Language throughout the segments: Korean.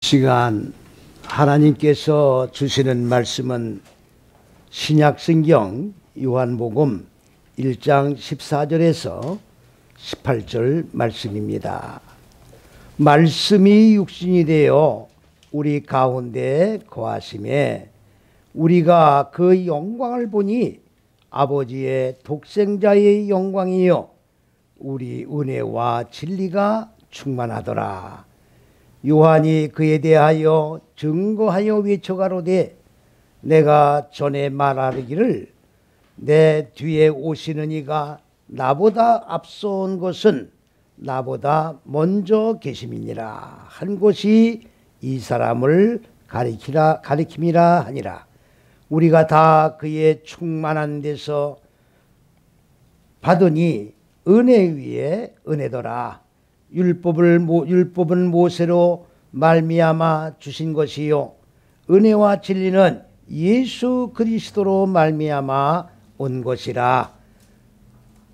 시간 하나님께서 주시는 말씀은 신약성경 요한복음 1장 14절에서 18절 말씀입니다. 말씀이 육신이 되어 우리 가운데 거하심에 우리가 그 영광을 보니 아버지의 독생자의 영광이요 우리 은혜와 진리가 충만하더라. 요한이 그에 대하여 증거하여 외쳐가로되 내가 전에 말하기를 내 뒤에 오시는 이가 나보다 앞서온 것은 나보다 먼저 계심이니라 한 것이 이 사람을 가리킴이라 하니라. 우리가 다 그의 충만한 데서 받으니 은혜 위에 은혜더라. 율법은 모세로 말미암아 주신 것이요 은혜와 진리는 예수 그리스도로 말미암아 온 것이라.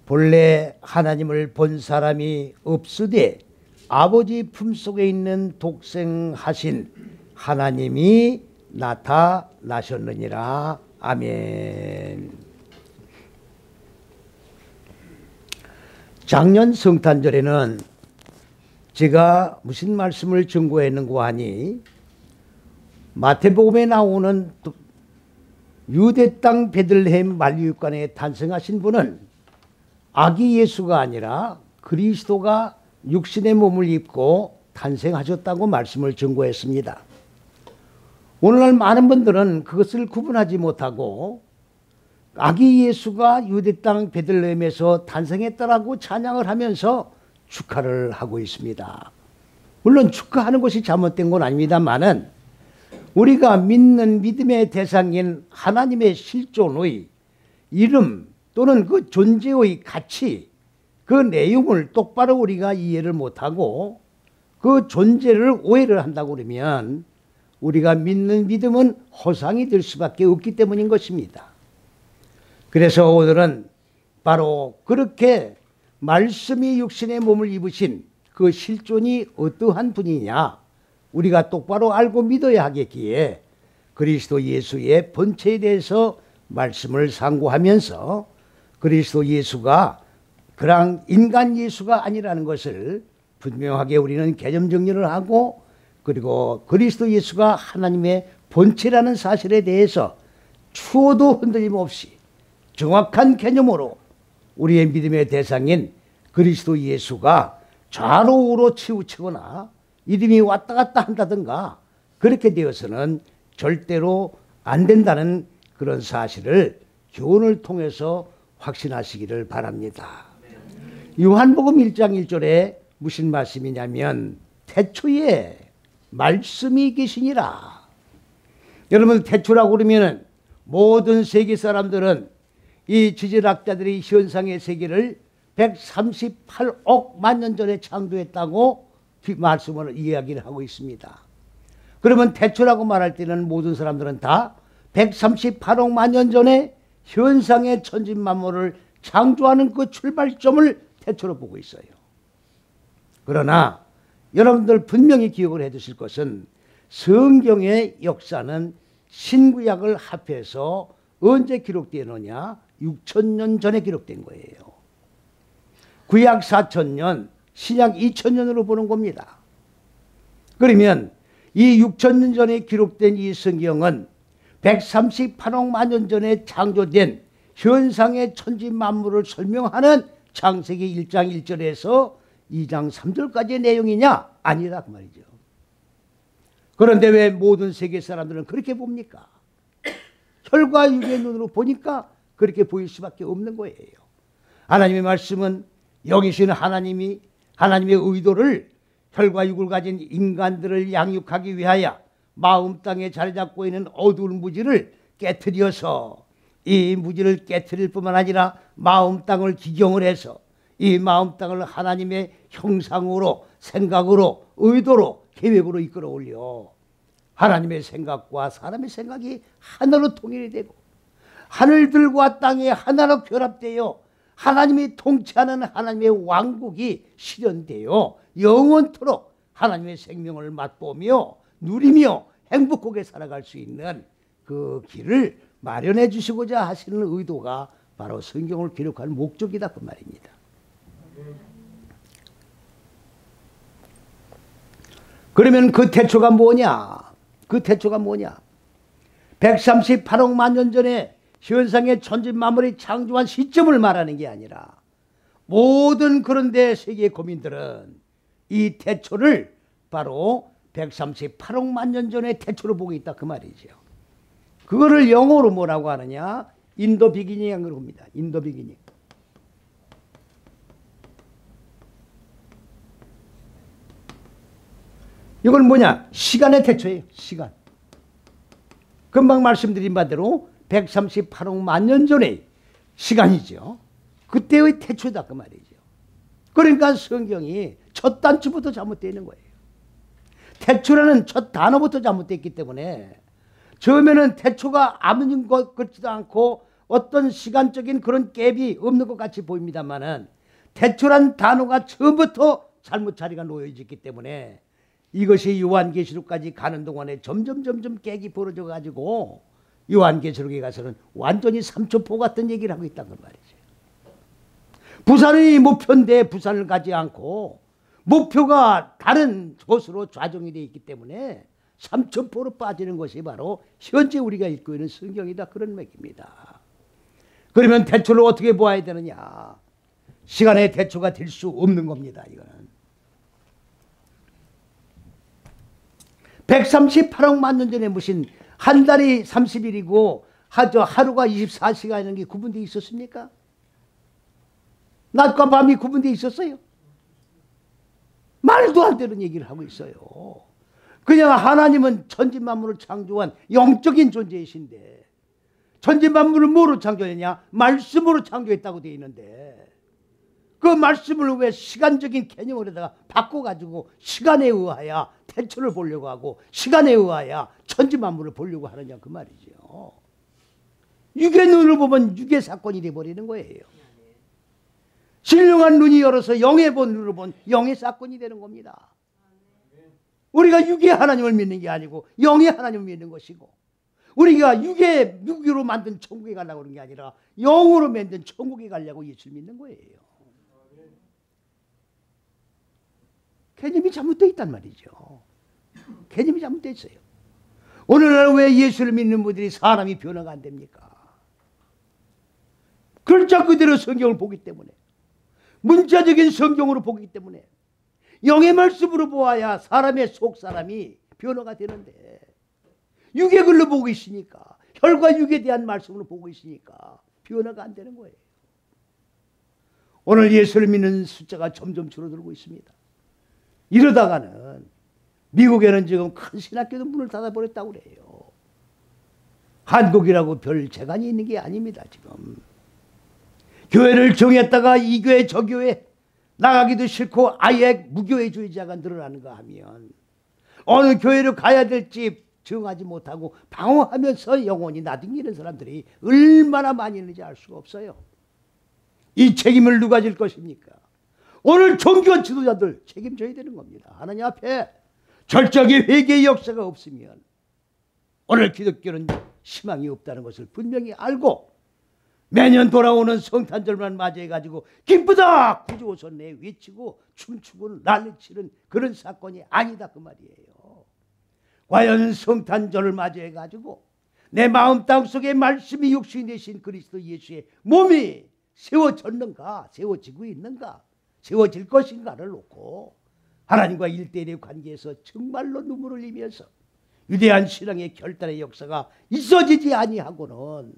본래 하나님을 본 사람이 없으되 아버지 품속에 있는 독생하신 하나님이 나타나셨느니라. 아멘. 작년 성탄절에는 제가 무슨 말씀을 증거했는고 하니 마태복음에 나오는 유대 땅 베들레헴 만유육관에 탄생하신 분은 아기 예수가 아니라 그리스도가 육신의 몸을 입고 탄생하셨다고 말씀을 증거했습니다. 오늘날 많은 분들은 그것을 구분하지 못하고 아기 예수가 유대 땅 베들레헴에서 탄생했다라고 찬양을 하면서 축하를 하고 있습니다. 물론 축하하는 것이 잘못된 건 아닙니다만은 우리가 믿는 믿음의 대상인 하나님의 실존의 이름 또는 그 존재의 가치, 그 내용을 똑바로 우리가 이해를 못하고 그 존재를 오해를 한다고 그러면 우리가 믿는 믿음은 허상이 될 수밖에 없기 때문인 것입니다. 그래서 오늘은 바로 그렇게 말씀이 육신의 몸을 입으신 그 실존이 어떠한 분이냐 우리가 똑바로 알고 믿어야 하겠기에 그리스도 예수의 본체에 대해서 말씀을 상고하면서 그리스도 예수가 그냥 인간 예수가 아니라는 것을 분명하게 우리는 개념 정리를 하고 그리고 그리스도 예수가 하나님의 본체라는 사실에 대해서 추호도 흔들림 없이 정확한 개념으로 우리의 믿음의 대상인 그리스도 예수가 좌로 우로 치우치거나 이름이 왔다 갔다 한다든가 그렇게 되어서는 절대로 안 된다는 그런 사실을 교훈을 통해서 확신하시기를 바랍니다. 요한복음 1장 1절에 무슨 말씀이냐면 태초에 말씀이 계시니라. 여러분 태초라고 그러면 모든 세계 사람들은 이 지질학자들이 현상의 세계를 138억 만년 전에 창조했다고 말씀을 이야기를 하고 있습니다. 그러면 태초라고 말할 때는 모든 사람들은 다 138억 만년 전에 현상의 천지만물을 창조하는 그 출발점을 태초로 보고 있어요. 그러나 여러분들 분명히 기억을 해 두실 것은 성경의 역사는 신구약을 합해서 언제 기록되느냐? 6,000년 전에 기록된 거예요. 구약 4,000년, 신약 2,000년으로 보는 겁니다. 그러면 이 6,000년 전에 기록된 이 성경은 138억 만년 전에 창조된 현상의 천지 만물을 설명하는 창세기 1장 1절에서 2장 3절까지의 내용이냐? 아니라 그 말이죠. 그런데 왜 모든 세계 사람들은 그렇게 봅니까? 혈과 육의 눈으로 보니까 그렇게 보일 수밖에 없는 거예요. 하나님의 말씀은 영이신 하나님이 하나님의 의도를 혈과 육을 가진 인간들을 양육하기 위하여 마음 땅에 자리 잡고 있는 어두운 무지를 깨트려서 이 무지를 깨트릴 뿐만 아니라 마음 땅을 기경을 해서 이 마음 땅을 하나님의 형상으로 생각으로 의도로 계획으로 이끌어 올려 하나님의 생각과 사람의 생각이 하나로 통일이 되고 하늘들과 땅이 하나로 결합되어 하나님이 통치하는 하나님의 왕국이 실현되어 영원토록 하나님의 생명을 맛보며 누리며 행복하게 살아갈 수 있는 그 길을 마련해 주시고자 하시는 의도가 바로 성경을 기록할 목적이다 그 말입니다. 그러면 그 태초가 뭐냐? 그 태초가 뭐냐? 138억 만년 전에 현상의 천지 만물이 창조한 시점을 말하는 게 아니라 모든 그런데 세계의 고민들은 이 태초를 바로 138억 만년 전의 태초로 보고 있다 그 말이죠. 그거를 영어로 뭐라고 하느냐? 인더 비기닝이라고 합니다. 인더 비기닝. 이건 뭐냐? 시간의 태초예요. 시간. 금방 말씀드린 바대로 138억 만년 전의 시간이죠. 그때의 태초다 그 말이죠. 그러니까 성경이 첫 단추부터 잘못되어 있는 거예요. 태초라는 첫 단어부터 잘못되어 있기 때문에 처음에는 태초가 아무 것 같지도 않고 어떤 시간적인 그런 갭이 없는 것 같이 보입니다만은 태초란 단어가 처음부터 잘못 자리가 놓여있기 때문에 이것이 요한계시록까지 가는 동안에 점점 깨기 벌어져 가지고 요한계시록에 가서는 완전히 삼천포 같은 얘기를 하고 있다는 말이죠. 부산이 목표인데 부산을 가지 않고 목표가 다른 곳으로 좌정이 되어 있기 때문에 삼천포로 빠지는 것이 바로 현재 우리가 읽고 있는 성경이다 그런 맥입니다. 그러면 태초를 어떻게 보아야 되느냐? 시간의 태초가 될 수 없는 겁니다. 이거는 138억 만년 전에 무슨 한 달이 30일이고 하루가 24시간이라는 게 구분되어 있었습니까? 낮과 밤이 구분되어 있었어요? 말도 안 되는 얘기를 하고 있어요. 그냥 하나님은 천지만물을 창조한 영적인 존재이신데 천지만물을 뭐로 창조했냐? 말씀으로 창조했다고 되어 있는데 그 말씀을 왜 시간적인 개념으로다가 바꿔가지고 시간에 의하여 태초를 보려고 하고 시간에 의하여 천지만물을 보려고 하느냐 그 말이죠. 육의 눈으로 보면 육의 사건이 되어버리는 거예요. 신령한 눈이 열어서 영의 눈으로 본 영의 사건이 되는 겁니다. 우리가 육의 하나님을 믿는 게 아니고 영의 하나님을 믿는 것이고 우리가 육으로 만든 천국에 가려고 하는 게 아니라 영으로 만든 천국에 가려고 예수를 믿는 거예요. 개념이 잘못되어 있단 말이죠. 개념이 잘못되어 있어요. 오늘날 왜 예수를 믿는 분들이 사람이 변화가 안 됩니까? 글자 그대로 성경을 보기 때문에 문자적인 성경으로 보기 때문에 영의 말씀으로 보아야 사람의 속사람이 변화가 되는데 육의 글로 보고 있으니까 혈과 육에 대한 말씀으로 보고 있으니까 변화가 안 되는 거예요. 오늘 예수를 믿는 숫자가 점점 줄어들고 있습니다. 이러다가는 미국에는 지금 큰 신학교도 문을 닫아버렸다고 그래요. 한국이라고 별 재간이 있는 게 아닙니다. 지금 교회를 정했다가 이 교회 저 교회 나가기도 싫고 아예 무교회주의자가 늘어나는가 하면 어느 교회로 가야 될지 정하지 못하고 방황하면서 영혼이 나뒹기는 사람들이 얼마나 많이 있는지 알 수가 없어요. 이 책임을 누가 질 것입니까? 오늘 종교 지도자들 책임져야 되는 겁니다. 하나님 앞에 절적인 회개의 역사가 없으면 오늘 기독교는 희망이 없다는 것을 분명히 알고 매년 돌아오는 성탄절만 맞이해가지고 기쁘다 구주오선내 외치고 춤추고 난리치는 그런 사건이 아니다 그 말이에요. 과연 성탄절을 맞이해가지고 내 마음 땅속에 말씀이 육신이 되신 그리스도 예수의 몸이 세워졌는가 세워지고 있는가 세워질 것인가를 놓고 하나님과 일대일의 관계에서 정말로 눈물을 흘리면서 위대한 신앙의 결단의 역사가 있어지지 아니하고는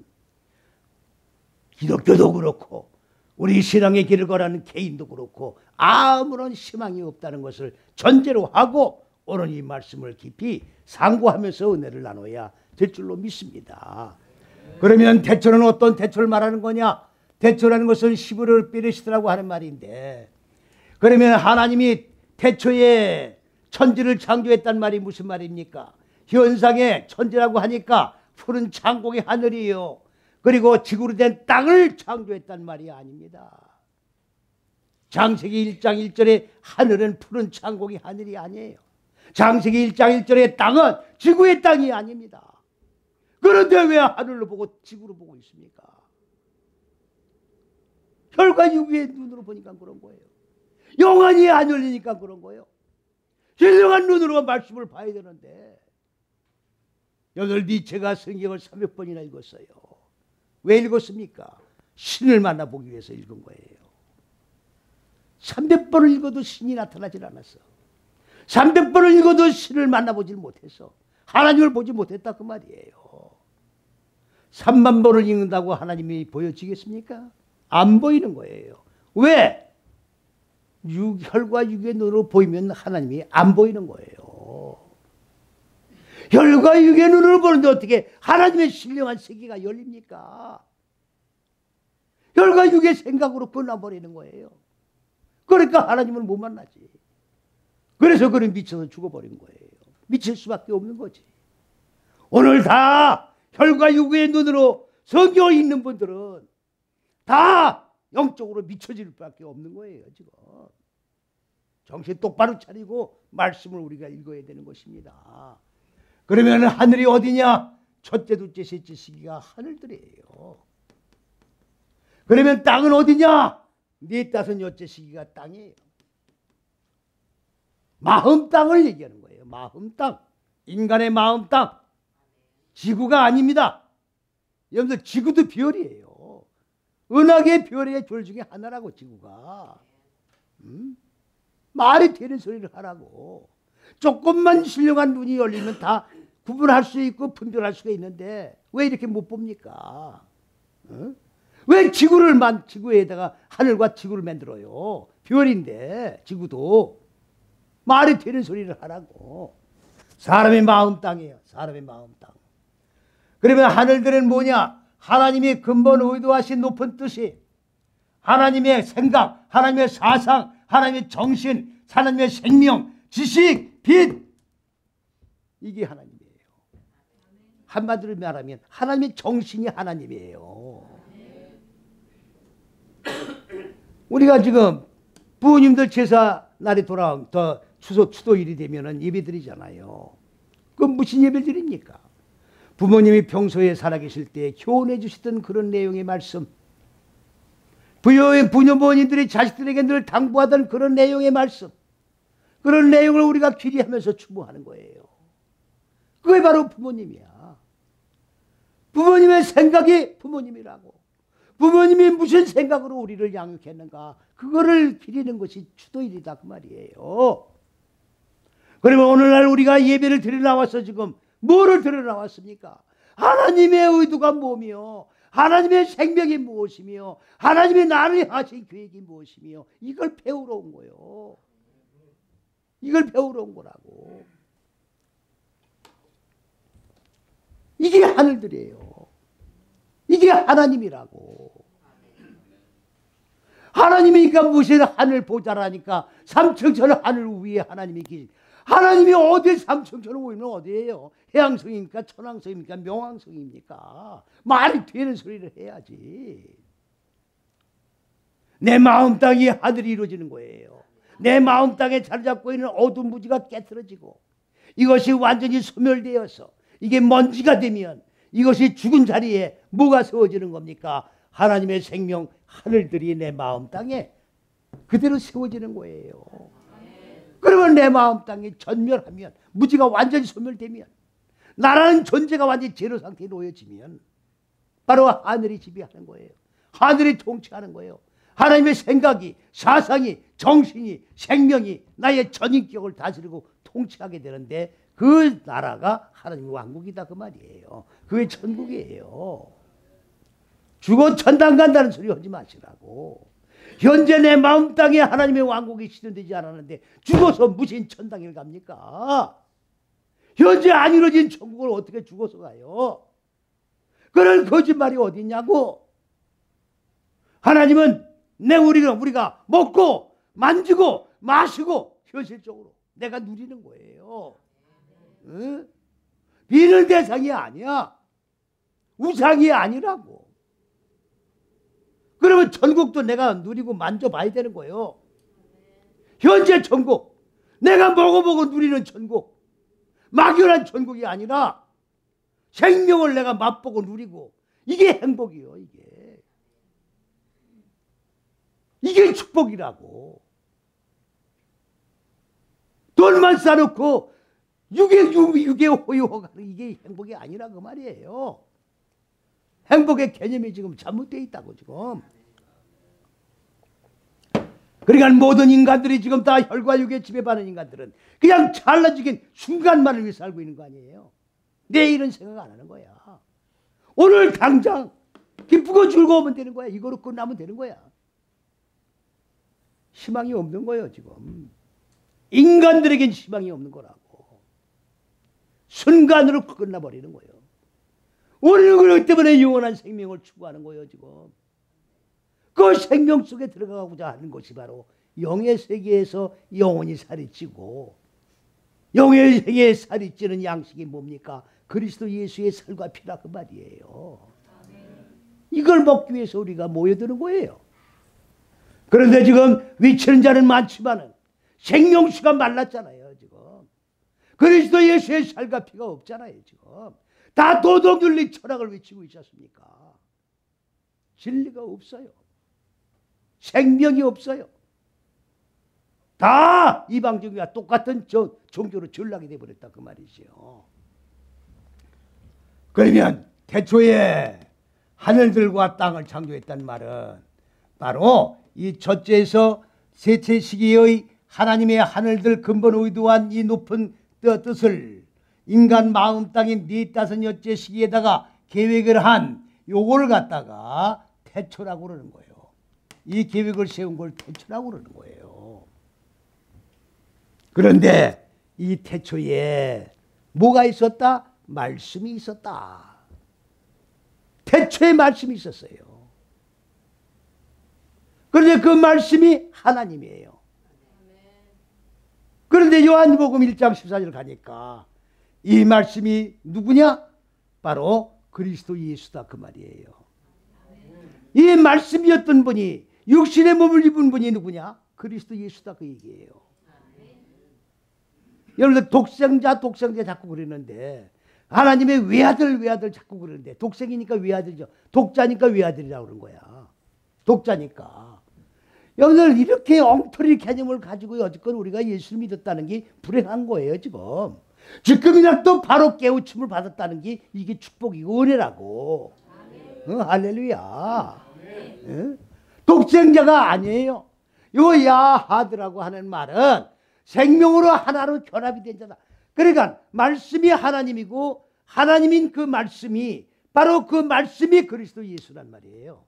기독교도 그렇고 우리 신앙의 길을 걸어가는 개인도 그렇고 아무런 희망이 없다는 것을 전제로 하고 오늘 이 말씀을 깊이 상고하면서 은혜를 나눠야 될 줄로 믿습니다. 그러면 태초는 어떤 태초를 말하는 거냐? 태초라는 것은 히브리어로 베레시트라고 하는 말인데 그러면 하나님이 태초에 천지를 창조했단 말이 무슨 말입니까? 현상의 천지라고 하니까 푸른 창공의 하늘이요. 그리고 지구로 된 땅을 창조했단 말이 아닙니다. 창세기 1장 1절에 하늘은 푸른 창공의 하늘이 아니에요. 창세기 1장 1절의 땅은 지구의 땅이 아닙니다. 그런데 왜 하늘로 보고 지구로 보고 있습니까? 혈과 육의 눈으로 보니까 그런 거예요. 영안이 안 열리니까 그런 거예요. 신령한 눈으로 말씀을 봐야 되는데, 오늘 니체가 성경을 300번이나 읽었어요. 왜 읽었습니까? 신을 만나보기 위해서 읽은 거예요. 300번을 읽어도 신이 나타나질 않았어. 300번을 읽어도 신을 만나보질 못했어. 하나님을 보지 못했다 그 말이에요. 3만 번을 읽는다고 하나님이 보여지겠습니까? 안 보이는 거예요. 왜? 혈과 육의 눈으로 보이면 하나님이 안 보이는 거예요. 혈과 육의 눈으로 보는데 어떻게 하나님의 신령한 세계가 열립니까? 혈과 육의 생각으로 끝나버리는 거예요. 그러니까 하나님을 못 만나지. 그래서 그는 미쳐서 죽어버린 거예요. 미칠 수밖에 없는 거지. 오늘 다 혈과 육의 눈으로 성경을 읽는 분들은 다 영적으로 미쳐질 수밖에 없는 거예요. 지금 정신 똑바로 차리고 말씀을 우리가 읽어야 되는 것입니다. 그러면 하늘이 어디냐? 첫째, 둘째, 셋째 시기가 하늘들이에요. 그러면 땅은 어디냐? 네 다섯 여째 시기가 땅이에요. 마음 땅을 얘기하는 거예요. 마음 땅. 인간의 마음 땅. 지구가 아닙니다. 여러분들 지구도 별이에요. 은하계 별의 별 중에 하나라고 지구가. 말이 되는 소리를 하라고. 조금만 신령한 눈이 열리면 다 구분할 수 있고 분별할 수가 있는데 왜 이렇게 못 봅니까? 왜 지구에다가 하늘과 지구를 만들어요? 별인데 지구도. 말이 되는 소리를 하라고. 사람의 마음 땅이에요. 사람의 마음 땅. 그러면 하늘들은 뭐냐? 하나님이 근본 의도하신 높은 뜻이, 하나님의 생각, 하나님의 사상, 하나님의 정신, 하나님의 생명, 지식, 빛, 이게 하나님이에요. 한마디로 말하면 하나님의 정신이 하나님이에요. 우리가 지금 부모님들 제사 날이 돌아온 추도일이 되면은 예배 드리잖아요. 그건 무슨 예배를 드립니까? 부모님이 평소에 살아계실 때 교훈해 주시던 그런 내용의 말씀, 부모님들이 자식들에게 늘 당부하던 그런 내용의 말씀, 그런 내용을 우리가 귀리하면서 추모하는 거예요. 그게 바로 부모님이야. 부모님의 생각이 부모님이라고. 부모님이 무슨 생각으로 우리를 양육했는가, 그거를 기리는 것이 추도일이다 그 말이에요. 그러면 오늘날 우리가 예배를 드려 나와서 지금 뭐를 드려 나왔습니까? 하나님의 의도가 뭐며, 하나님의 생명이 무엇이며, 하나님의 나를 하신 계획이 무엇이며, 이걸 배우러 온 거예요. 이걸 배우러 온 거라고. 이게 하늘들이에요. 이게 하나님이라고. 하나님이니까 무슨 하늘 보자라니까 삼층천 하늘 위에 하나님이 계시. 하나님이 어디 삼층천 위는 어디예요? 해양성입니까? 천왕성입니까? 명왕성입니까? 말이 되는 소리를 해야지. 내 마음 땅이 하늘이 이루어지는 거예요. 내 마음 땅에 자리 잡고 있는 어두운 무지가 깨트려지고 이것이 완전히 소멸되어서 이게 먼지가 되면 이것이 죽은 자리에 뭐가 세워지는 겁니까? 하나님의 생명 하늘들이 내 마음 땅에 그대로 세워지는 거예요. 그러면 내 마음 땅이 전멸하면, 무지가 완전히 소멸되면, 나라는 존재가 완전히 제로 상태에 놓여지면 바로 하늘이 지배하는 거예요. 하늘이 통치하는 거예요. 하나님의 생각이, 사상이, 정신이, 생명이 나의 전인격을 다스리고 통치하게 되는데 그 나라가 하나님의 왕국이다 그 말이에요. 그게 천국이에요. 죽어 천당 간다는 소리 하지 마시라고. 현재 내 마음 땅에 하나님의 왕국이 실현되지 않았는데 죽어서 무슨 천당에 갑니까? 현재 안 이루어진 천국을 어떻게 죽어서 가요? 그런 거짓말이 어디 있냐고. 하나님은 우리가 먹고 만지고 마시고 현실적으로 내가 누리는 거예요. 응? 비는 대상이 아니야. 우상이 아니라고. 그러면 천국도 내가 누리고 만져봐야 되는 거예요. 현재 천국, 내가 먹어보고 누리는 천국, 막연한 천국이 아니라 생명을 내가 맛보고 누리고, 이게 행복이요. 이게 축복이라고. 돈만 쌓아놓고 육에 호요하는 이게 행복이 아니라 그 말이에요. 행복의 개념이 지금 잘못되어 있다고 지금. 그러니까 모든 인간들이 지금 다 혈과 육에 지배받는 인간들은 그냥 찰나죽인 순간만을 위해 살고 있는 거 아니에요. 내일은 생각 안 하는 거야. 오늘 당장 기쁘고 즐거우면 되는 거야. 이거로 끝나면 되는 거야. 희망이 없는 거예요 지금. 인간들에겐 희망이 없는 거라고. 순간으로 끝나버리는 거예요. 우리는 그렇기 때문에 영원한 생명을 추구하는 거예요 지금. 그 생명 속에 들어가고자 하는 것이 바로 영의 세계에서 영혼이 살이 찌고, 영의 세계에 살이 찌는 양식이 뭡니까? 그리스도 예수의 살과 피라 그 말이에요. 이걸 먹기 위해서 우리가 모여드는 거예요. 그런데 지금 위치는 자는 많지만은 생명수가 말랐잖아요 지금. 그리스도 예수의 살과 피가 없잖아요 지금. 다 도덕윤리 철학을 외치고 있지 않습니까? 진리가 없어요. 생명이 없어요. 다 이방적이와 똑같은 종교로 전락이 되어버렸다 그 말이죠. 그러면 태초에 하늘들과 땅을 창조했다는 말은 바로 이 첫째에서 셋째 시기의 하나님의 하늘들 근본 의도한 이 높은 뜻을 인간 마음 땅인 네 다섯째 시기에다가 계획을 한 요걸 갖다가 태초라고 그러는 거예요. 이 계획을 세운 걸 태초라고 그러는 거예요. 그런데 이 태초에 뭐가 있었다? 말씀이 있었다. 태초에 말씀이 있었어요. 그런데 그 말씀이 하나님이에요. 그런데 요한복음 1장 14절 가니까 이 말씀이 누구냐? 바로 그리스도 예수다 그 말이에요. 이 말씀이었던 분이 육신의 몸을 입은 분이 누구냐? 그리스도 예수다 그 얘기예요. 여러분들 독생자 자꾸 그러는데 하나님의 외아들 자꾸 그러는데 독생이니까 외아들이죠. 독자니까 외아들이라고 그런 거야. 독자니까. 여러분들 이렇게 엉터리 개념을 가지고 여지껏 우리가 예수를 믿었다는 게 불행한 거예요 지금. 지금이라도 바로 깨우침을 받았다는 게 이게 축복이고 은혜라고. 할렐루야. 독생자가 아니에요. 요 야하드라고 하는 말은 생명으로 하나로 결합이 된 자다. 그러니까 말씀이 하나님이고 하나님인 그 말씀이 바로 그 말씀이 그리스도 예수란 말이에요.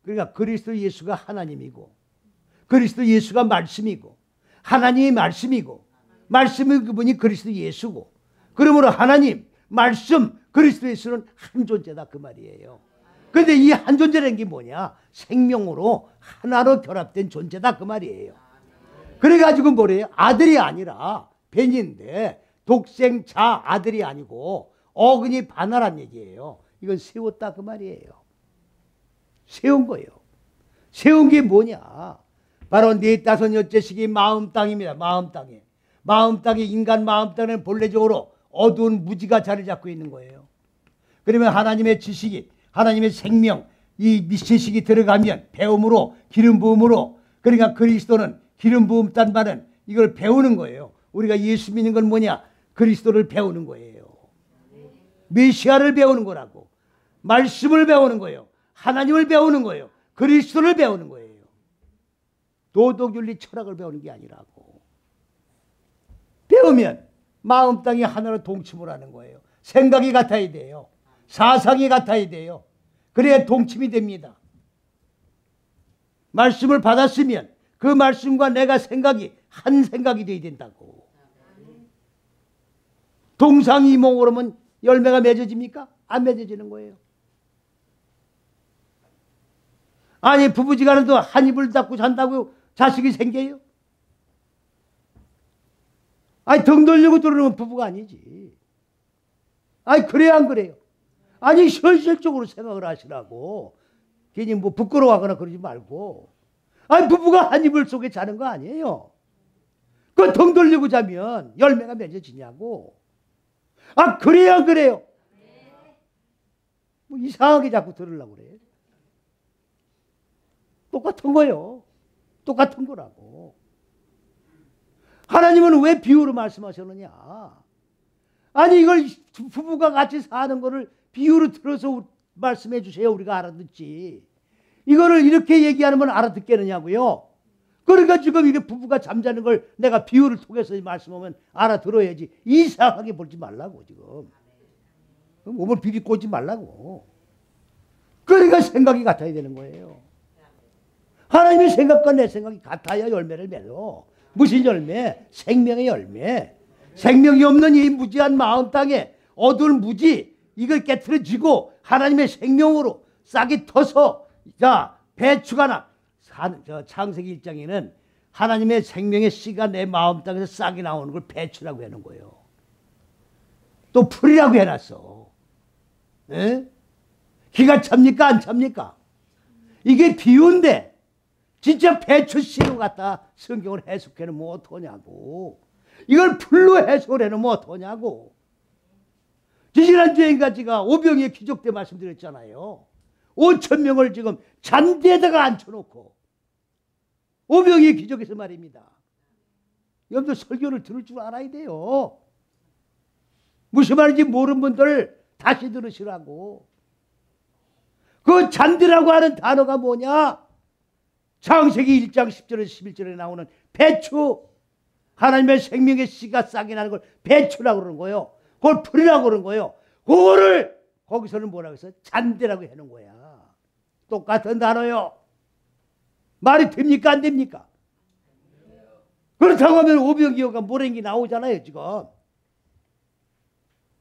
그러니까 그리스도 예수가 하나님이고 그리스도 예수가 말씀이고 하나님이 말씀이고 말씀의 그분이 그리스도 예수고 그러므로 하나님, 말씀, 그리스도 예수는 한 존재다 그 말이에요. 그런데 이 한 존재라는 게 뭐냐? 생명으로 하나로 결합된 존재다 그 말이에요. 그래가지고 뭐래요? 아들이 아니라 벤인데 독생자 아들이 아니고 어근이 반하란 얘기예요. 이건 세웠다 그 말이에요. 세운 거예요. 세운 게 뭐냐? 바로 네 다섯째 시기 마음 땅입니다. 마음 땅에. 마음 땅에 인간 마음 땅에는 본래적으로 어두운 무지가 자리 잡고 있는 거예요. 그러면 하나님의 지식이 하나님의 생명 이 미시식이 들어가면 배움으로 기름 부음으로 그러니까 그리스도는 기름 부음 딴 말은 이걸 배우는 거예요. 우리가 예수 믿는 건 뭐냐? 그리스도를 배우는 거예요. 메시아를 배우는 거라고. 말씀을 배우는 거예요. 하나님을 배우는 거예요. 그리스도를 배우는 거예요. 도덕윤리 철학을 배우는 게 아니라고. 배우면 마음 땅이 하나로 동침을 하는 거예요. 생각이 같아야 돼요. 사상이 같아야 돼요. 그래야 동침이 됩니다. 말씀을 받았으면 그 말씀과 내가 생각이 한 생각이 돼야 된다고. 동상이몽으로 하면 열매가 맺어집니까? 안 맺어지는 거예요. 아니 부부지간에도 한 입을 닫고 잔다고 자식이 생겨요? 아니 등 돌리고 들어오면 부부가 아니지. 아니 그래야 안 그래요? 아니 현실적으로 생각을 하시라고. 괜히 뭐 부끄러워하거나 그러지 말고. 아니 부부가 한 이불 속에 자는 거 아니에요. 그 등 돌리고 자면 열매가 맺어지냐고. 아, 그래요, 그래요. 뭐 이상하게 자꾸 들으려고 그래. 똑같은 거요. 똑같은 거라고. 하나님은 왜 비유로 말씀하셨느냐? 아니, 이걸 부부가 같이 사는 거를 비유로 들어서 말씀해 주세요. 우리가 알아듣지. 이거를 이렇게 얘기하면 알아듣겠느냐고요. 그러니까 지금 이게 부부가 잠자는 걸 내가 비유를 통해서 말씀하면 알아들어야지. 이상하게 보지 말라고 지금. 몸을 비비고 오지 말라고. 그러니까 생각이 같아야 되는 거예요. 하나님의 생각과 내 생각이 같아야 열매를 맺어. 무슨 열매? 생명의 열매. 생명이 없는 이 무지한 마음 땅에 어두운 무지, 이걸 깨트려지고 하나님의 생명으로 싹이 터서, 자, 배추가 나. 창세기 1장에는 하나님의 생명의 씨가 내 마음 땅에서 싹이 나오는 걸 배추라고 하는 거예요. 또 풀이라고 해놨어. 에? 기가 찹니까? 안 찹니까? 이게 비유인데 진짜 배추 씨로 갖다 성경을 해석해 놓으면 어떠냐고. 이걸 풀로 해석을 해 놓으면 어떠냐고. 지난주에 제가 오병이의 기적 때 말씀드렸잖아요. 5천 명을 지금 잔디에다가 앉혀놓고 오병이의 기적에서 말입니다. 여러분들 설교를 들을 줄 알아야 돼요. 무슨 말인지 모르는 분들 다시 들으시라고. 그 잔디라고 하는 단어가 뭐냐? 창세기 1장 10절에서 11절에 나오는 배추, 하나님의 생명의 씨가 싹이 나는 걸 배추라고 그러는 거예요. 그걸 풀이라고 그러는 거예요. 그거를 거기서는 뭐라고 해서 잔디라고 해놓은 거야. 똑같은 단어요. 말이 됩니까? 안 됩니까? 그렇다고 하면 오병이어가 모랭이 나오잖아요. 지금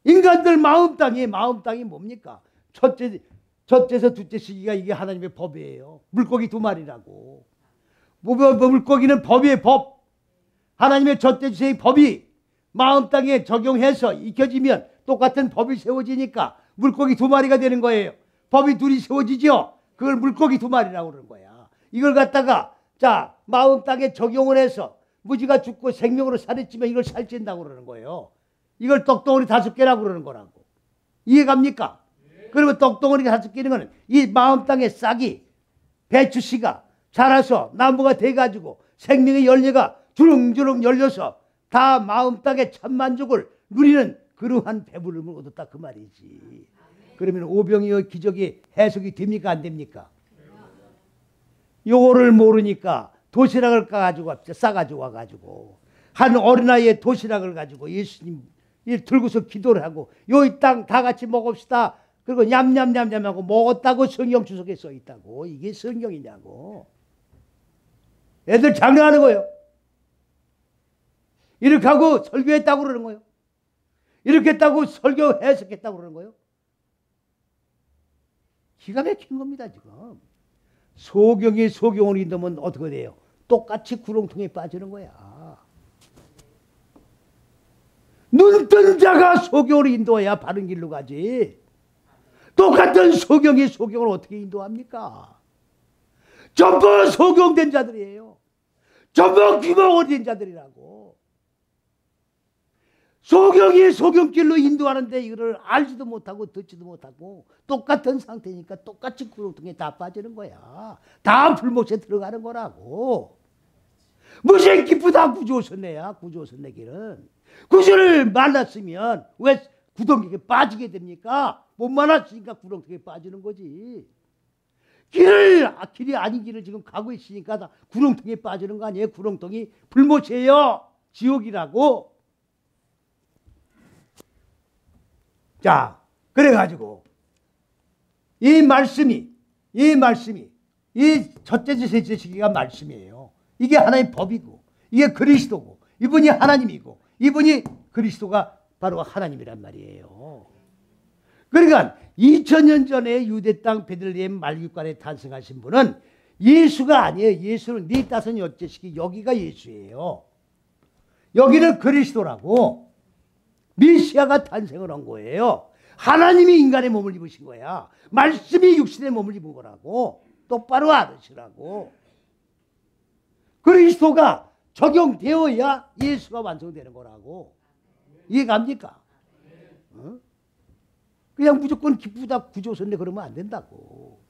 인간들 마음 땅이 뭡니까? 첫째에서 둘째 시기가 이게 하나님의 법이에요. 물고기 2마리라고. 물고기는 법이에요. 법. 하나님의 첫째 주세의 법이 마음 땅에 적용해서 익혀지면 똑같은 법이 세워지니까 물고기 2마리가 되는 거예요. 법이 둘이 세워지죠. 그걸 물고기 2마리라고 그러는 거야. 이걸 갖다가 자 마음 땅에 적용을 해서 무지가 죽고 생명으로 살았지만 이걸 살찐다고 그러는 거예요. 이걸 떡덩어리 5개라고 그러는 거라고. 이해갑니까? 그러면 떡덩어리 5개는 거는 이 마음 땅에 싹이 배추씨가 자라서 나무가 돼가지고 생명의 열매가 주렁주렁 열려서 다 마음 땅에 참만족을 누리는 그러한 배부름을 얻었다 그 말이지. 그러면 오병이어 기적이 해석이 됩니까? 안 됩니까? 요거를 모르니까 도시락을 싸가지고 와가지고 한 어린아이의 도시락을 가지고 예수님 들고서 기도를 하고 요 땅 다 같이 먹읍시다. 그리고 냠냠냠냠 하고 먹었다고 성경 주석에 써 있다고. 이게 성경이냐고. 애들 장난하는 거예요. 이렇게 하고 설교했다고 그러는 거예요. 이렇게 했다고 설교 해석했다고 그러는 거예요. 기가 막힌 겁니다 지금. 소경이 소경을 인도면 어떻게 돼요? 똑같이 구렁텅이에 빠지는 거야. 눈뜬 자가 소경을 인도해야 바른 길로 가지. 똑같은 소경이 소경을 어떻게 인도합니까? 전부 소경된 자들이에요. 전부 귀멍이 된 자들이라고. 소경이 소경길로 인도하는데 이거를 알지도 못하고 듣지도 못하고 똑같은 상태니까 똑같이 구렁텅이에 다 빠지는 거야. 다 불못에 들어가는 거라고. 무슨 기쁘다 구조선내야. 구조선내 길은. 구조를 만났으면 왜 구덩이에 빠지게 됩니까? 못 만났으니까 구렁텅이에 빠지는 거지. 길이 아닌 길을 지금 가고 있으니까 다 구렁텅이에 빠지는 거 아니에요? 구렁텅이 불못이에요. 지옥이라고. 자, 그래가지고 이 말씀이 이 첫째 셋째 시기가 말씀이에요. 이게 하나의 법이고 이게 그리스도고 이분이 하나님이고 이분이 그리스도가 바로 하나님이란 말이에요. 그러니까 2000년 전에 유대 땅 베들레헴 말육관에 탄생하신 분은 예수가 아니에요. 예수는 네 따선 여째 시기 여기가 예수예요. 여기는 그리스도라고. 메시아가 탄생을 한 거예요. 하나님이 인간의 몸을 입으신 거야. 말씀이 육신의 몸을 입은 거라고. 똑바로 알으시라고. 그리스도가 적용되어야 예수가 완성되는 거라고. 이해갑니까? 어? 그냥 무조건 기쁘다 구조선데 그러면 안 된다고.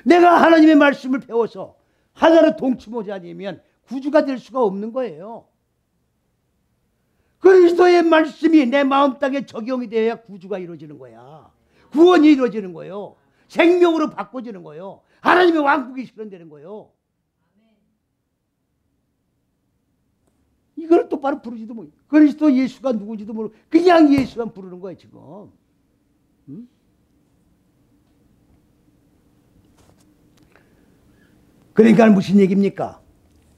내가 하나님의 말씀을 배워서 하나로 동치모자 아니면 구주가 될 수가 없는 거예요. 그리스도의 말씀이 내 마음 땅에 적용이 되어야 구주가 이루어지는 거야. 구원이 이루어지는 거예요. 생명으로 바꿔지는 거예요. 하나님의 왕국이 실현되는 거예요. 이걸 똑바로 부르지도 못해. 그리스도 예수가 누군지도 모르고 그냥 예수만 부르는 거예요 지금. 응? 그러니까 무슨 얘기입니까?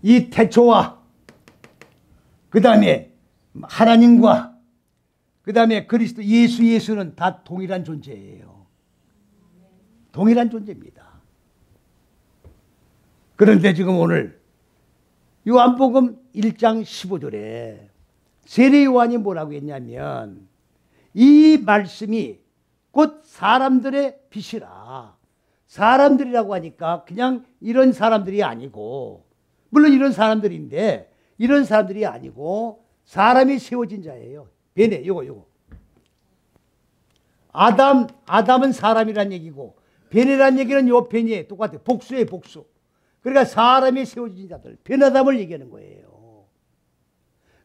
이 태초와 그 다음에 하나님과 그 다음에 그리스도 예수는 다 동일한 존재예요. 동일한 존재입니다. 그런데 지금 오늘 요한복음 1장 15절에 세례 요한이 뭐라고 했냐면 이 말씀이 곧 사람들의 빛이라. 사람들이라고 하니까 그냥 이런 사람들이 아니고, 물론 이런 사람들인데 이런 사람들이 아니고 사람이 세워진 자예요. 베네, 요거. 아담은 사람이란 얘기고 베네란 얘기는 요 베네 똑같아요. 복수예요, 복수. 그러니까 사람이 세워진 자들, 베나담을 얘기하는 거예요.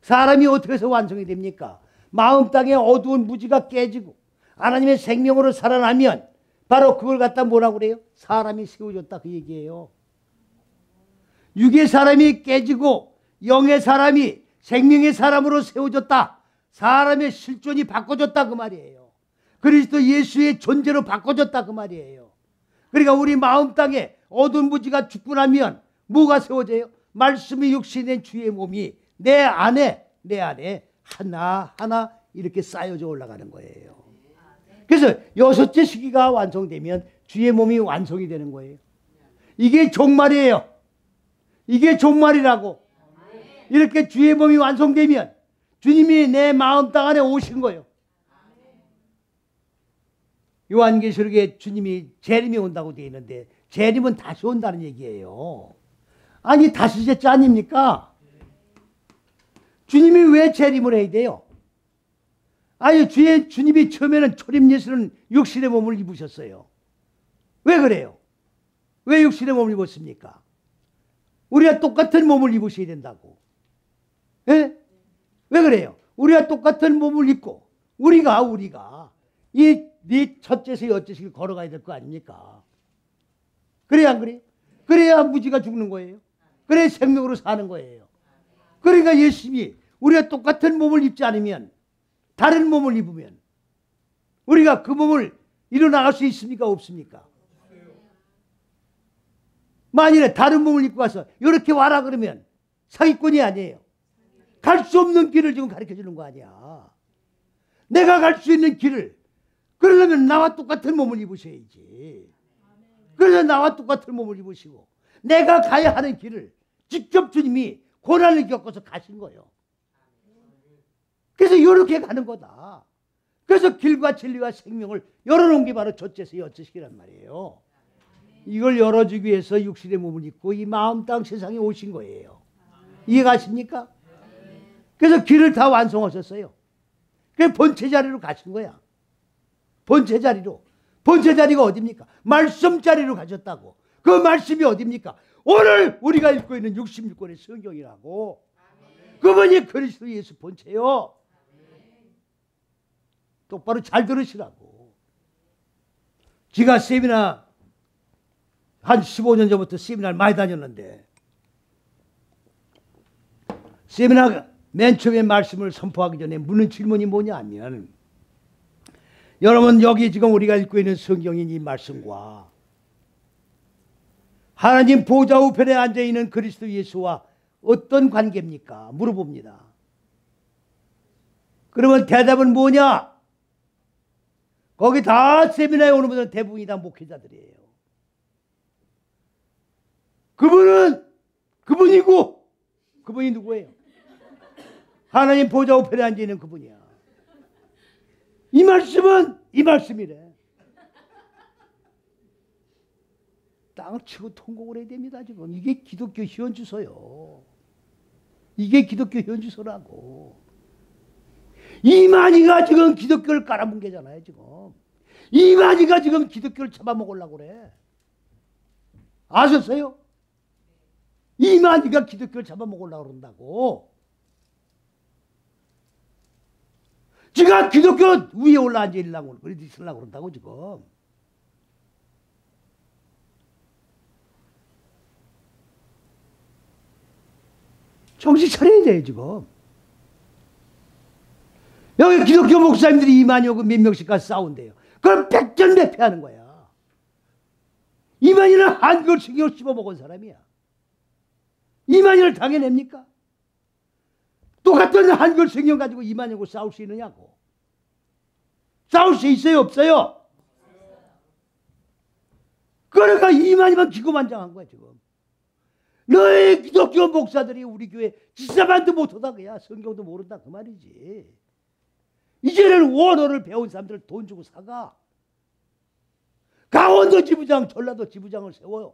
사람이 어떻게 해서 완성이 됩니까? 마음 땅에 어두운 무지가 깨지고 하나님의 생명으로 살아나면 바로 그걸 갖다 뭐라고 그래요? 사람이 세워졌다 그 얘기예요. 육의 사람이 깨지고 영의 사람이 생명의 사람으로 세워졌다. 사람의 실존이 바꿔졌다 그 말이에요. 그리스도 예수의 존재로 바꿔졌다 그 말이에요. 그러니까 우리 마음 땅에 어두운 무지가 죽고 나면 뭐가 세워져요? 말씀이 육신된 주의 몸이 내 안에 하나하나 이렇게 쌓여져 올라가는 거예요. 그래서 여섯째 시기가 완성되면 주의 몸이 완성이 되는 거예요. 이게 종말이에요. 이게 종말이라고. 이렇게 주의 몸이 완성되면 주님이 내 마음 땅 안에 오신 거예요. 요한계시록에 주님이 재림이 온다고 되어 있는데 재림은 다시 온다는 얘기예요. 아니 다시제자 아닙니까? 주님이 왜 재림을 해야 돼요? 아니 주님이 처음에는 초림 예수는 육신의 몸을 입으셨어요. 왜 그래요? 왜 육신의 몸을 입었습니까? 우리가 똑같은 몸을 입으셔야 된다고. 예? 왜 그래요? 우리가 똑같은 몸을 입고 우리가 이 첫째에서 여째씩 걸어가야 될 거 아닙니까? 그래야 안 그래? 그래야 무지가 죽는 거예요. 그래야 생명으로 사는 거예요. 그러니까 예수님이 우리가 똑같은 몸을 입지 않으면, 다른 몸을 입으면 우리가 그 몸을 이뤄나갈 수 있습니까? 없습니까? 만일에 다른 몸을 입고 와서 이렇게 와라 그러면 사기꾼이 아니에요. 갈 수 없는 길을 지금 가르쳐 주는 거 아니야. 내가 갈 수 있는 길을, 그러려면 나와 똑같은 몸을 입으셔야지. 그래서 나와 똑같은 몸을 입으시고 내가 가야 하는 길을 직접 주님이 고난을 겪어서 가신 거예요. 그래서 이렇게 가는 거다. 그래서 길과 진리와 생명을 열어놓은 게 바로 첫째에서 여째시기란 말이에요. 이걸 열어주기 위해서 육신의 몸을 입고 이 마음 땅 세상에 오신 거예요. 이해가십니까? 그래서 길을 다 완성하셨어요. 그래서 본체 자리로 가신 거야. 본체 자리로. 본체 자리가 어딥니까? 말씀 자리로 가셨다고. 그 말씀이 어딥니까? 오늘 우리가 읽고 있는 66권의 성경이라고. 그분이 그리스도 예수 본체요. 똑바로 잘 들으시라고. 제가 세미나 한 15년 전부터 세미나를 많이 다녔는데 세미나 맨 처음에 말씀을 선포하기 전에 묻는 질문이 뭐냐 하면, 여러분 여기 지금 우리가 읽고 있는 성경인 이 말씀과 하나님 보좌 우편에 앉아있는 그리스도 예수와 어떤 관계입니까? 물어봅니다. 그러면 대답은 뭐냐? 거기 다 세미나에 오는 분들은 대부분이 다 목회자들이에요. 그분이고 그분이 누구예요? 하나님 보좌 우편에 앉아있는 그분이야. 이 말씀은 이 말씀이래. 땅을 치고 통곡을 해야 됩니다. 지금 이게 기독교 희원주소요. 이게 기독교 현주소라고. 이만희가 지금 기독교를 깔아문 게잖아요. 지금 이만희가 지금 기독교를 잡아먹으려고 그래. 아셨어요? 이만희가 기독교를 잡아먹으려고 그런다고. 지가 기독교 위에 올라앉으려고 있으려고 그런다고 지금. 정신 차려야 돼요 지금. 여기 기독교 목사님들이 이만희 오고 몇 명씩 가서 싸운대요. 그걸 백전백패하는 거야. 이만희는 한글 신경을 씹어먹은 사람이야. 이만희를 당해냅니까? 똑같은 한글 신경 가지고 이만희하고 싸울 수 있느냐고. 싸울 수 있어요 없어요? 그러니까 이만희만 기고만장한 거야 지금. 너희 기독교 목사들이 우리 교회 지사반도 못하다 그야. 성경도 모른다 그 말이지. 이제는 원어를 배운 사람들 돈 주고 사가. 강원도 지부장 전라도 지부장을 세워요.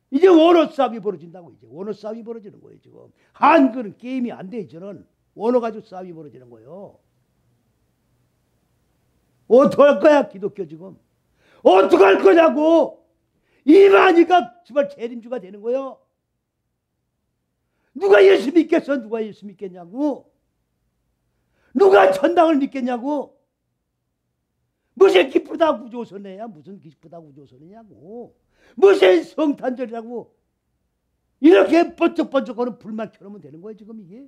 이제 원어 싸움이 벌어진다고. 이제 원어 싸움이 벌어지는 거예요 지금. 한글은 게임이 안 돼. 이제는 원어 가지고 싸움이 벌어지는 거예요. 어떡할 거야 기독교 지금. 어떡할 거냐고. 이만희가 정말 재림주가 되는 거예요. 누가 예수 믿겠어? 누가 예수 믿겠냐고. 누가 천당을 믿겠냐고. 무슨 기쁘다 구조선이야. 무슨 기쁘다 구조선이냐고. 무슨 성탄절이라고. 이렇게 번쩍번쩍거리는 불만 켜놓으면 되는 거예요 지금. 이게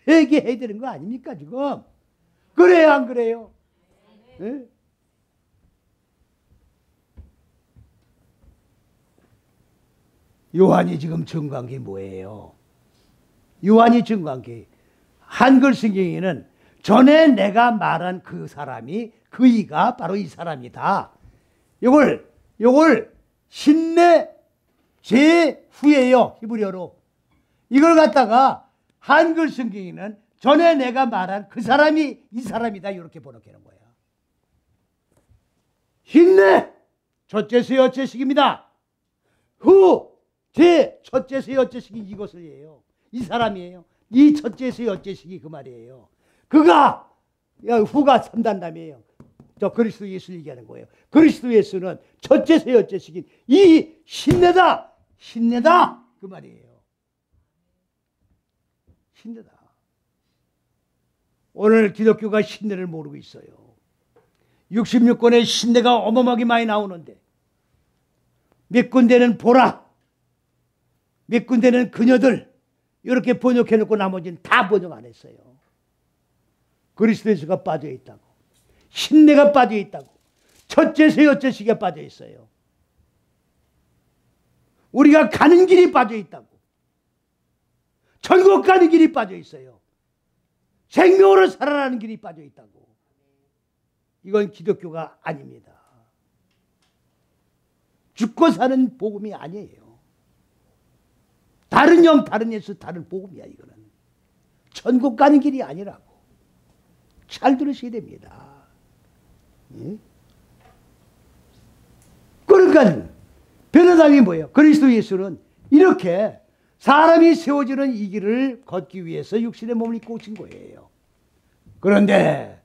회개해야 되는 거 아닙니까 지금. 그래요 안 그래요? 네? 요한이 지금 증거한 게 뭐예요? 요한이 증거한 게 한글 성경에는 전에 내가 말한 그 사람이 그이가 바로 이 사람이다. 요걸 신내 제후예요. 히브리어로. 이걸 갖다가 한글 성경에는 전에 내가 말한 그 사람이 이 사람이다. 이렇게 번역하는 거야. 신내 첫째세 어째식입니다. 후 제 첫째세 어째식이 이것을 해요. 이 사람이에요. 이 첫째세 어째식이 그 말이에요. 그가 후가 3단담이에요. 저 그리스도 예수 얘기하는 거예요. 그리스도 예수는 첫째세 어째식인 이 신내다. 신내다 그 말이에요. 신내다. 오늘 기독교가 신내를 모르고 있어요. 66권의 신내가 어마어마하게 많이 나오는데 몇 군데는 보라, 몇 군데는 그녀들 이렇게 번역해놓고 나머지는 다 번역 안 했어요. 그리스도 예수가 빠져있다고, 신내가 빠져있다고, 첫째세 어째식이 빠져있어요. 우리가 가는 길이 빠져있다고, 천국 가는 길이 빠져있어요. 생명으로 살아나는 길이 빠져있다고. 이건 기독교가 아닙니다. 죽고 사는 복음이 아니에요. 다른 영, 다른 예수, 다른 복음이야. 이거는 천국 가는 길이 아니라고. 잘 들으셔야 됩니다. 예? 그러니까 변호담이 뭐예요? 그리스도 예수는 이렇게 사람이 세워지는 이 길을 걷기 위해서 육신의 몸을 입고 오신 거예요. 그런데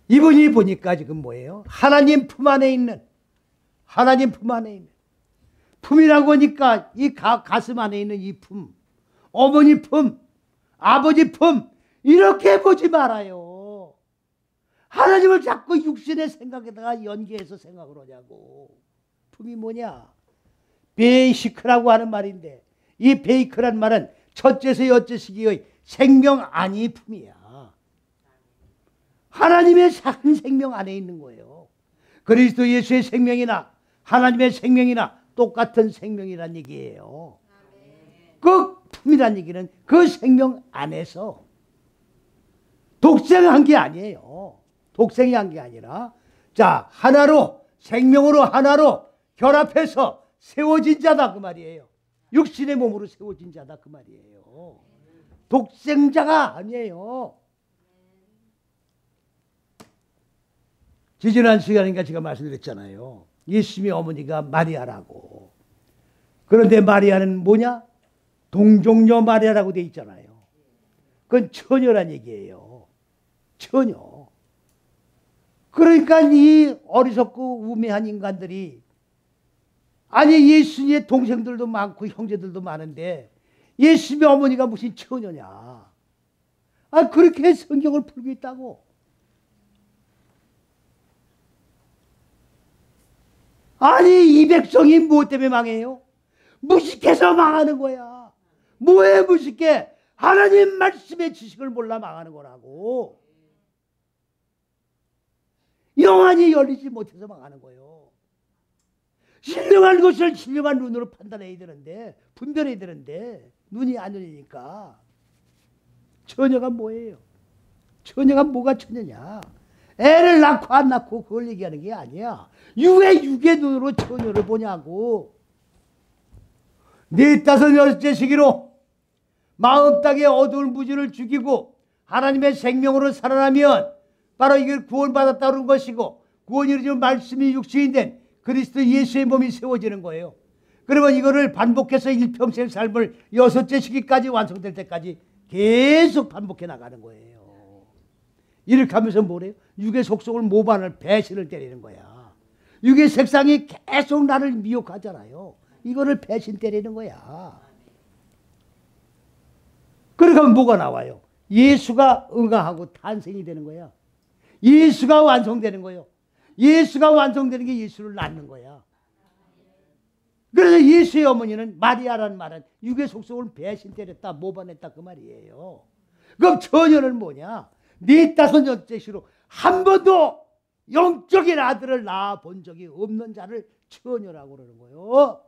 이분이 보니까 지금 뭐예요? 하나님 품 안에 있는, 하나님 품 안에 있는, 품이라고 하니까 이 가슴 안에 있는 이 품, 어머니 품, 아버지 품, 이렇게 보지 말아요. 하나님을 자꾸 육신의 생각에다가 연계해서 생각을 하냐고. 품이 뭐냐? 베이시크라고 하는 말인데, 이 베이크란 말은 첫째서 여째시기의 생명 안이 품이야. 하나님의 한 생명 안에 있는 거예요. 그리스도 예수의 생명이나 하나님의 생명이나 똑같은 생명이란 얘기예요. 그 품이란 얘기는 그 생명 안에서 독생한 게 아니에요. 독생이 한 게 아니라, 자, 하나로, 생명으로 하나로 결합해서 세워진 자다 그 말이에요. 육신의 몸으로 세워진 자다 그 말이에요. 독생자가 아니에요. 지지난 시간인가 제가 말씀드렸잖아요. 예수님의 어머니가 마리아라고. 그런데 마리아는 뭐냐? 동종녀 마리아라고 돼 있잖아요. 그건 처녀란 얘기예요. 처녀. 그러니까 이 어리석고 우매한 인간들이, 아니 예수님의 동생들도 많고 형제들도 많은데 예수님의 어머니가 무슨 처녀냐. 아, 그렇게 성경을 풀고 있다고. 아니 이 백성이 무엇 때문에 망해요? 무식해서 망하는 거야. 뭐에 무식해? 하나님 말씀의 지식을 몰라 망하는 거라고. 영안이 열리지 못해서 망하는 거예요. 신령한 것을 신령한 눈으로 판단해야 되는데, 분별해야 되는데 눈이 안 열리니까. 처녀가 뭐예요? 처녀가 뭐가 처녀냐? 애를 낳고 안 낳고 그걸 얘기하는 게 아니야. 육의 눈으로 처녀를 보냐고. 네 다섯 여섯째 시기로 마음 땅에 어두운 무지를 죽이고 하나님의 생명으로 살아나면 바로 이걸 구원받았다는 것이고, 구원이 이루어진 말씀이 육신이 된 그리스도 예수의 몸이 세워지는 거예요. 그러면 이거를 반복해서 일평생 삶을 여섯째 시기까지 완성될 때까지 계속 반복해 나가는 거예요. 이렇게 하면서 뭐래요? 육의 속성을 모반을 배신을 때리는 거야. 육의 색상이 계속 나를 미혹하잖아요. 이거를 배신 때리는 거야. 그러면 뭐가 나와요? 예수가 응하고 탄생이 되는 거야. 예수가 완성되는 거예요. 예수가 완성되는 게 예수를 낳는 거야. 그래서 예수의 어머니는 마리아라는 말은 육의 속성을 배신 때렸다, 모반했다 그 말이에요. 그럼 처녀는 뭐냐? 네 다섯 여째시로 한 번도 영적인 아들을 낳아 본 적이 없는 자를 처녀라고 그러는 거예요.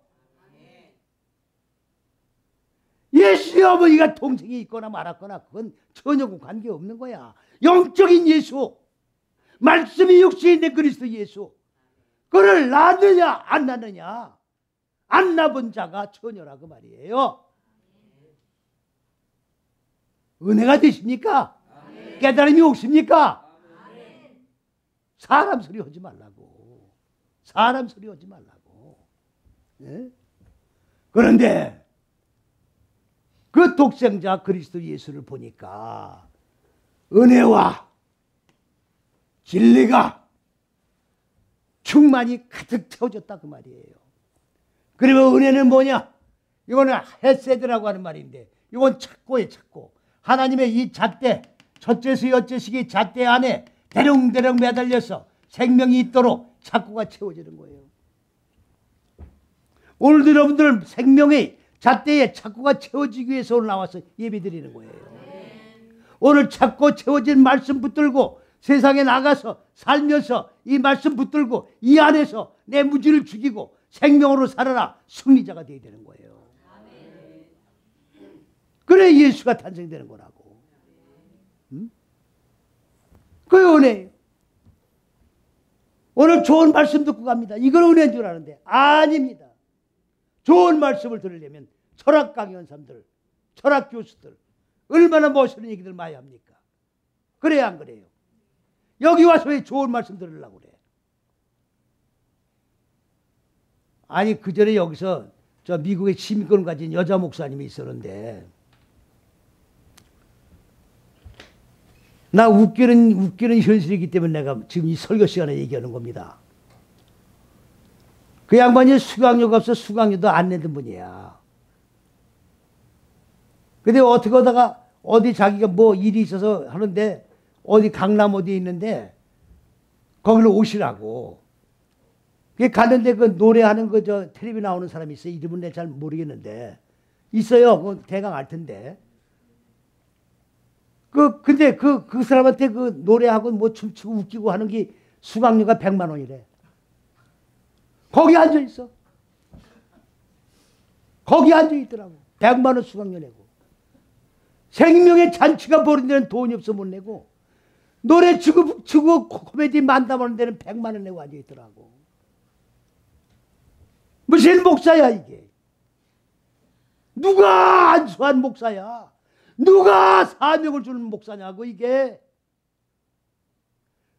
예수의 어머니가 동생이 있거나 말았거나 그건 처녀고 관계없는 거야. 영적인 예수, 말씀이 육신이 된 그리스도 예수, 그를 낳느냐 안 낳느냐, 안 낳은 자가 처녀라고 말이에요. 은혜가 되십니까? 깨달음이 오십니까? 사람 소리 하지 말라고. 사람 소리 하지 말라고. 네? 그런데 그 독생자 그리스도 예수를 보니까 은혜와 진리가 충만히 가득 채워졌다 그 말이에요. 그리고 은혜는 뭐냐? 이거는 헤세드라고 하는 말인데, 이건 찾고에 찾고, 하나님의 이 잣대, 첫째수 여째식이 잣대 안에 대롱대롱 매달려서 생명이 있도록 찾고가 채워지는 거예요. 오늘도 여러분들 생명의 잣대에 찾고가 채워지기 위해서 오늘 나와서 예배드리는 거예요. 오늘 찾고 채워진 말씀 붙들고 세상에 나가서 살면서 이 말씀 붙들고 이 안에서 내 무지를 죽이고 생명으로 살아라 승리자가 되어야 되는 거예요. 그래 예수가 탄생되는 거라고. 응? 그 은혜예요. 오늘 좋은 말씀 듣고 갑니다. 이걸 은혜인 줄 아는데 아닙니다. 좋은 말씀을 들으려면 철학 강연 사람들, 철학 교수들 얼마나 멋있는 얘기들 많이 합니까? 그래야 안 그래요? 여기 와서 왜 좋은 말씀 들으려고 그래? 아니 그 전에 여기서 저 미국의 시민권 가진 여자 목사님이 있었는데, 나 웃기는 현실이기 때문에 내가 지금 이 설교 시간에 얘기하는 겁니다. 그 양반이 수강료가 없어 수강료도 안 내던 분이야. 근데 어떻게 하다가 어디 자기가 뭐 일이 있어서 하는데 어디 강남 어디에 있는데 거기로 오시라고. 갔는데 그 노래하는 그 저 텔레비 나오는 사람이 있어요. 이름은 내가 잘 모르겠는데 있어요. 그 대강 알 텐데. 근데 그 사람한테 그 노래하고 뭐 춤추고 웃기고 하는 게 수강료가 100만 원이래. 거기 앉아 있어. 거기 앉아 있더라고. 100만 원 수강료 내고. 생명의 잔치가 벌어진 데는 돈이 없어 못 내고, 노래 추고 코미디 만담하는 데는 100만 원 내고 앉아 있더라고. 무슨 목사야 이게? 누가 안수한 목사야? 누가 사명을 주는 목사냐고 이게?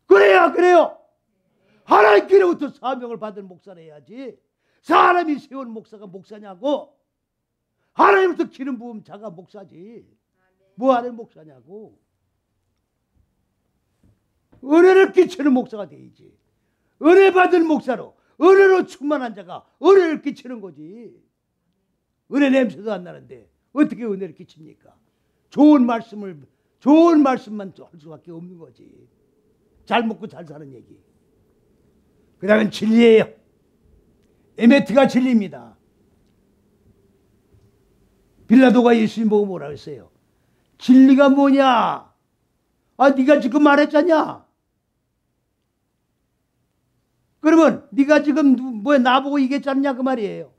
그래요. 하나님께로부터 사명을 받은 목사를 해야지. 사람이 세운 목사가 목사냐고? 하나님부터 기름 부음 자가 목사지. 뭐 하는 목사냐고. 은혜를 끼치는 목사가 되야지. 은혜 받은 목사로, 은혜로 충만한 자가 은혜를 끼치는 거지. 은혜 냄새도 안 나는데 어떻게 은혜를 끼칩니까? 좋은 말씀만 할 수밖에 없는 거지. 잘 먹고 잘 사는 얘기. 그 다음은 진리예요. 에메트가 진리입니다. 빌라도가 예수님 보고 뭐라 했어요? 진리가 뭐냐? 아, 네가 지금 말했잖냐? 그러면 네가 지금 뭐야 나보고 얘기했잖냐 그 말이에요.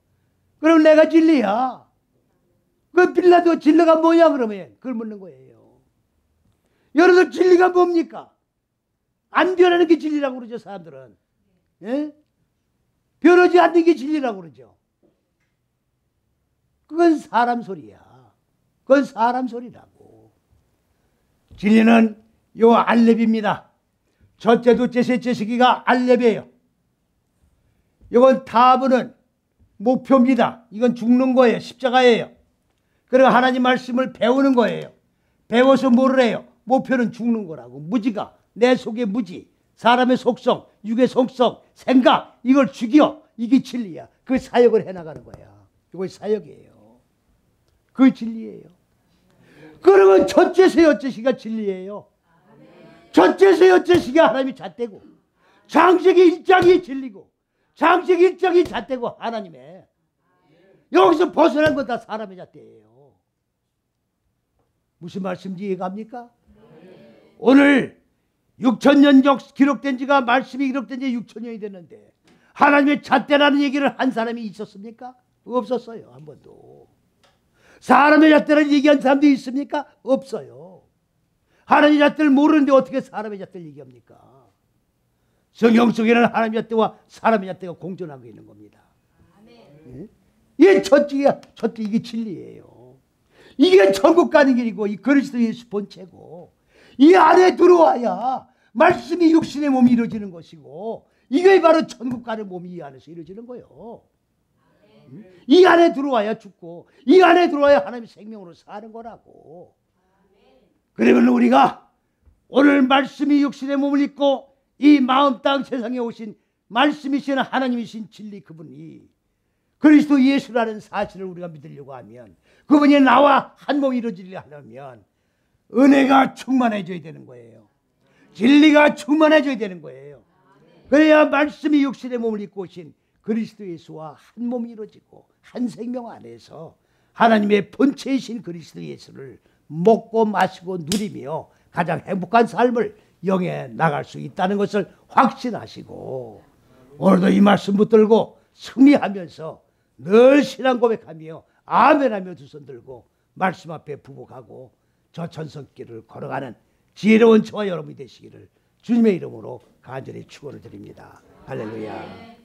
그럼 내가 진리야. 그 빌라도 진리가 뭐냐 그러면 그걸 묻는 거예요. 여러분 진리가 뭡니까? 안 변하는 게 진리라고 그러죠 사람들은. 예? 변하지 않는 게 진리라고 그러죠. 그건 사람 소리야. 그건 사람 소리라고. 진리는 요 알렙입니다. 첫째, 둘째, 셋째 시기가 알렙이에요. 이건 타브는 목표입니다. 이건 죽는 거예요. 십자가예요. 그리고 하나님 말씀을 배우는 거예요. 배워서 뭐를 해요? 목표는 죽는 거라고. 무지가 내 속의 무지, 사람의 속성, 육의 속성, 생각 이걸 죽여. 이게 진리야. 그 사역을 해나가는 거야. 이거 사역이에요. 그 진리예요. 그러면 첫째, 셋째 시가 진리예요. 첫째, 셋째 시가 하나님이 잣대고 창세기 1장이 진리고 창세기 1장이 잣대고 하나님의 여기서 벗어난 건 다 사람의 잣대예요. 무슨 말씀인지 이해갑니까? 오늘 6,000년 기록된 지가 말씀이 기록된 지 6,000년이 됐는데 하나님의 잣대라는 얘기를 한 사람이 있었습니까? 없었어요. 한 번도. 사람의 잣대라는 얘기한 사람도 있습니까? 없어요. 하나님의 잣대를 모르는데 어떻게 사람의 잣대를 얘기합니까? 성경 속에는 하나님의 잣대와 사람의 잣대가 공존하고 있는 겁니다. 이게 첫째 이게 진리예요. 이게 천국 가는 길이고 이 그리스도 예수 본체고 이 안에 들어와야 말씀이 육신의 몸이 이루어지는 것이고 이게 바로 천국 가는 몸이 이 안에서 이루어지는 거예요. 이 안에 들어와야 죽고 이 안에 들어와야 하나님의 생명으로 사는 거라고. 그러면 우리가 오늘 말씀이 육신의 몸을 입고 이 마음 땅 세상에 오신 말씀이신 하나님이신 진리 그분이 그리스도 예수라는 사실을 우리가 믿으려고 하면 그분이 나와 한 몸이 이루어지려 하려면 은혜가 충만해져야 되는 거예요. 진리가 충만해져야 되는 거예요. 그래야 말씀이 육신의 몸을 입고 오신 그리스도 예수와 한 몸이 이루어지고 한 생명 안에서 하나님의 본체이신 그리스도 예수를 먹고 마시고 누리며 가장 행복한 삶을 영해 나갈 수 있다는 것을 확신하시고 오늘도 이 말씀 붙들고 승리하면서 늘 신앙 고백하며 아멘하며 두 손 들고 말씀 앞에 부복하고 저 전성길을 걸어가는 지혜로운 저와 여러분이 되시기를 주님의 이름으로 간절히 축원을 드립니다. 할렐루야.